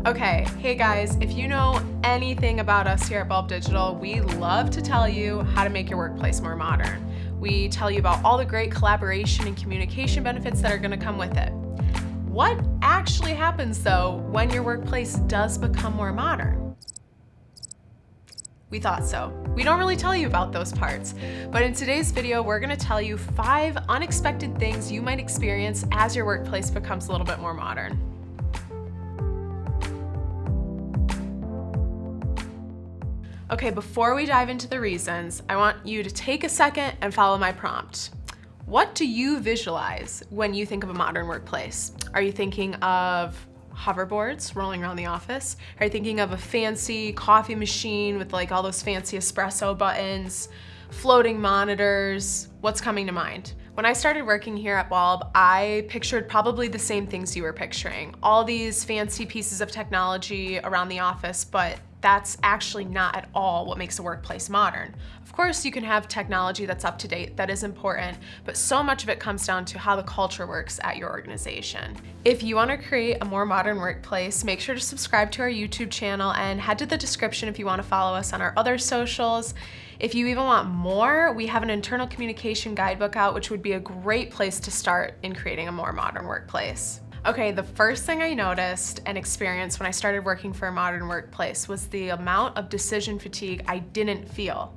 Okay, hey guys, if you know anything about us here at Bulb Digital, we love to tell you how to make your workplace more modern. We tell you about all the great collaboration and communication benefits that are going to come with it. What actually happens though when your workplace does become more modern? We thought so. We don't really tell you about those parts, but in today's video, we're going to tell you 5 unexpected things you might experience as your workplace becomes a little bit more modern. Okay, before we dive into the reasons, I want you to take a second and follow my prompt. What do you visualize when you think of a modern workplace? Are you thinking of hoverboards rolling around the office? Are you thinking of a fancy coffee machine with like all those fancy espresso buttons, floating monitors? What's coming to mind? When I started working here at Bulb, I pictured probably the same things you were picturing. All these fancy pieces of technology around the office, but that's actually not at all what makes a workplace modern. Of course, you can have technology that's up to date, that is important, but so much of it comes down to how the culture works at your organization. If you want to create a more modern workplace, make sure to subscribe to our YouTube channel and head to the description if you want to follow us on our other socials. If you even want more, we have an internal communication guidebook out, which would be a great place to start in creating a more modern workplace. Okay, the first thing I noticed and experienced when I started working for a modern workplace was the amount of decision fatigue I didn't feel.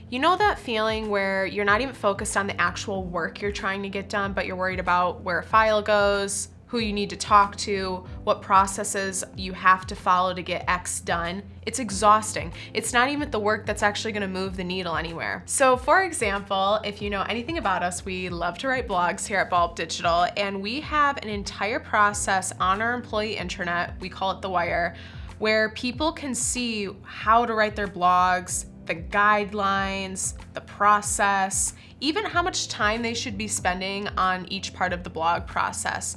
You know that feeling where you're not even focused on the actual work you're trying to get done, but you're worried about where a file goes, who you need to talk to, what processes you have to follow to get X done. It's exhausting. It's not even the work that's actually gonna move the needle anywhere. So for example, if you know anything about us, we love to write blogs here at Bulb Digital, and we have an entire process on our employee intranet, we call it The Wire, where people can see how to write their blogs, the guidelines, the process, even how much time they should be spending on each part of the blog process.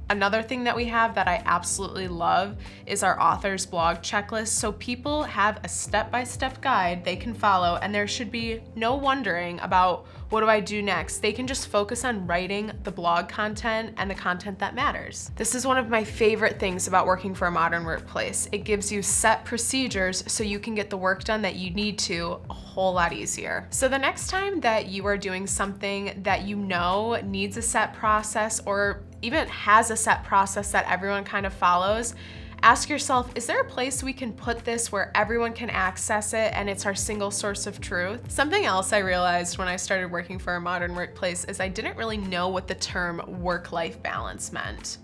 Another thing that we have that I absolutely love is our author's blog checklist. So people have a step-by-step guide they can follow, and there should be no wondering about what do I do next. They can just focus on writing the blog content and the content that matters. This is one of my favorite things about working for a modern workplace. It gives you set procedures so you can get the work done that you need to a whole lot easier. So the next time that you are doing something that you know needs a set process or even has a set process that everyone kind of follows, ask yourself, is there a place we can put this where everyone can access it and it's our single source of truth? Something else I realized when I started working for a modern workplace is I didn't really know what the term work-life balance meant.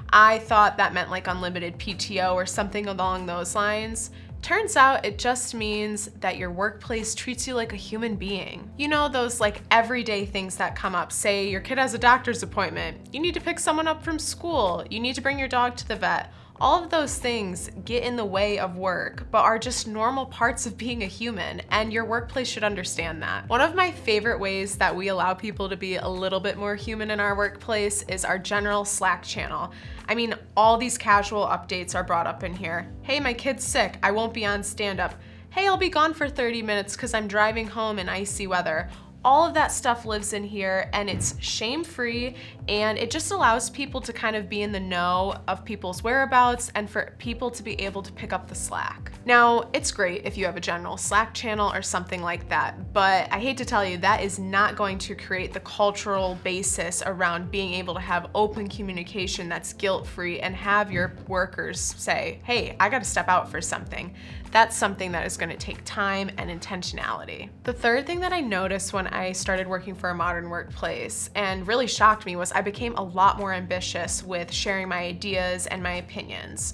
I thought that meant like unlimited PTO or something along those lines. Turns out it just means that your workplace treats you like a human being. You know, those like everyday things that come up. Say your kid has a doctor's appointment, you need to pick someone up from school, you need to bring your dog to the vet. All of those things get in the way of work, but are just normal parts of being a human, and your workplace should understand that. One of my favorite ways that we allow people to be a little bit more human in our workplace is our general Slack channel. I mean, all these casual updates are brought up in here. Hey, my kid's sick, I won't be on stand-up. Hey, I'll be gone for 30 minutes because I'm driving home in icy weather. All of that stuff lives in here, and it's shame-free, and it just allows people to kind of be in the know of people's whereabouts and for people to be able to pick up the slack. Now, it's great if you have a general Slack channel or something like that, but I hate to tell you, that is not going to create the cultural basis around being able to have open communication that's guilt-free and have your workers say, hey, I gotta step out for something. That's something that is gonna take time and intentionality. The third thing that I noticed when I started working for a modern workplace and really shocked me was I became a lot more ambitious with sharing my ideas and my opinions.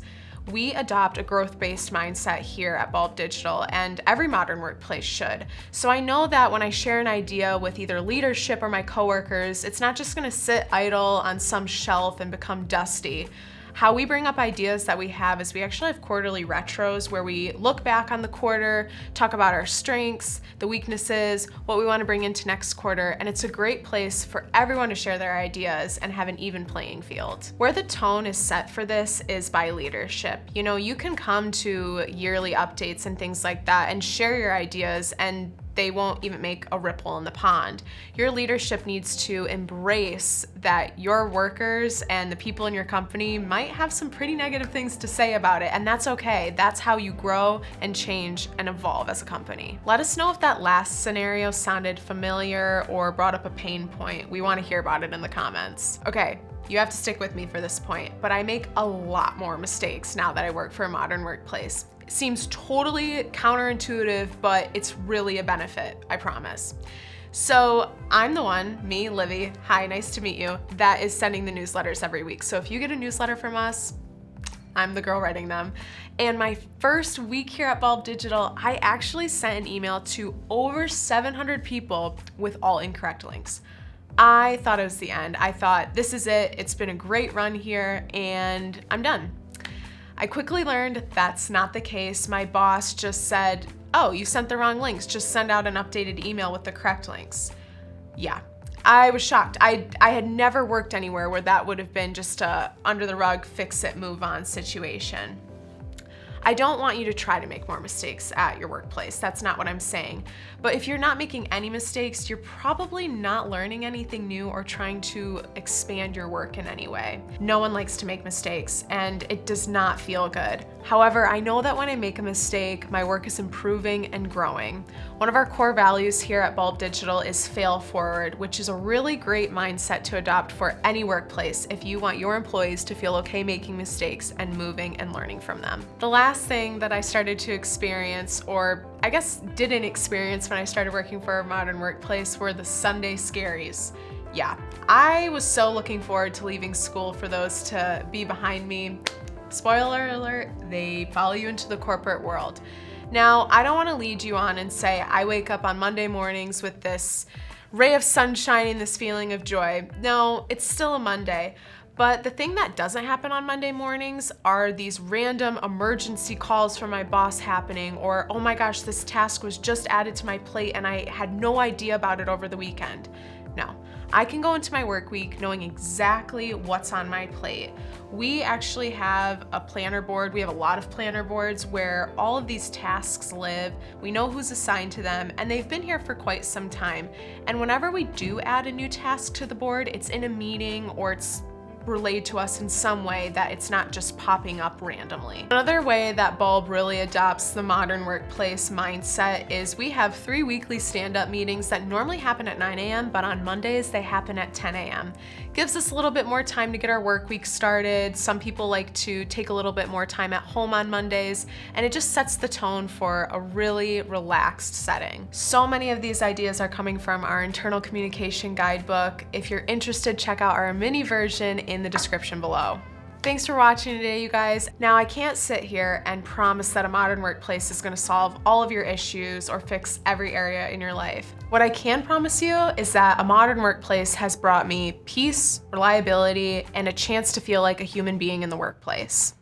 We adopt a growth-based mindset here at Bulb Digital, and every modern workplace should. So I know that when I share an idea with either leadership or my coworkers, it's not just gonna sit idle on some shelf and become dusty. How we bring up ideas that we have is we actually have quarterly retros where we look back on the quarter, talk about our strengths, the weaknesses, what we want to bring into next quarter, and it's a great place for everyone to share their ideas and have an even playing field. Where the tone is set for this is by leadership. You know, you can come to yearly updates and things like that and share your ideas, and they won't even make a ripple in the pond. Your leadership needs to embrace that your workers and the people in your company might have some pretty negative things to say about it, and that's okay. That's how you grow and change and evolve as a company. Let us know if that last scenario sounded familiar or brought up a pain point. We want to hear about it in the comments. Okay, you have to stick with me for this point, but I make a lot more mistakes now that I work for a modern workplace. It seems totally counterintuitive, but it's really a benefit, I promise. So I'm the one, me, Livy, hi, nice to meet you, that is sending the newsletters every week. So if you get a newsletter from us, I'm the girl writing them. And my first week here at Bulb Digital, I actually sent an email to over 700 people with all incorrect links. I thought it was the end. I thought, this is it. It's been a great run here and I'm done. I quickly learned that's not the case. My boss just said, oh, you sent the wrong links. Just send out an updated email with the correct links. Yeah, I was shocked. I had never worked anywhere where that would have been just a under the rug, fix it, move on situation. I don't want you to try to make more mistakes at your workplace. That's not what I'm saying. But if you're not making any mistakes, you're probably not learning anything new or trying to expand your work in any way. No one likes to make mistakes, and it does not feel good. However, I know that when I make a mistake, my work is improving and growing. One of our core values here at Bulb Digital is fail forward, which is a really great mindset to adopt for any workplace if you want your employees to feel okay making mistakes and moving and learning from them. The last thing that I started to experience, or I guess didn't experience when I started working for a modern workplace, were the Sunday scaries. Yeah, I was so looking forward to leaving school for those to be behind me. Spoiler alert, they follow you into the corporate world. Now, I don't want to lead you on and say I wake up on Monday mornings with this ray of sunshine and this feeling of joy. No, it's still a Monday. But the thing that doesn't happen on Monday mornings are these random emergency calls from my boss happening, or, oh my gosh, this task was just added to my plate and I had no idea about it over the weekend. No, I can go into my work week knowing exactly what's on my plate. We actually have a planner board. We have a lot of planner boards where all of these tasks live. We know who's assigned to them, and they've been here for quite some time. And whenever we do add a new task to the board, it's in a meeting or it's relayed to us in some way that it's not just popping up randomly. Another way that Bulb really adopts the modern workplace mindset is we have 3 weekly stand-up meetings that normally happen at 9 a.m., but on Mondays they happen at 10 a.m. Gives us a little bit more time to get our work week started. Some people like to take a little bit more time at home on Mondays, and it just sets the tone for a really relaxed setting. So many of these ideas are coming from our internal communication guidebook. If you're interested, check out our mini version in the description below. Thanks for watching today, you guys. Now, I can't sit here and promise that a modern workplace is going to solve all of your issues or fix every area in your life. What I can promise you is that a modern workplace has brought me peace, reliability, and a chance to feel like a human being in the workplace.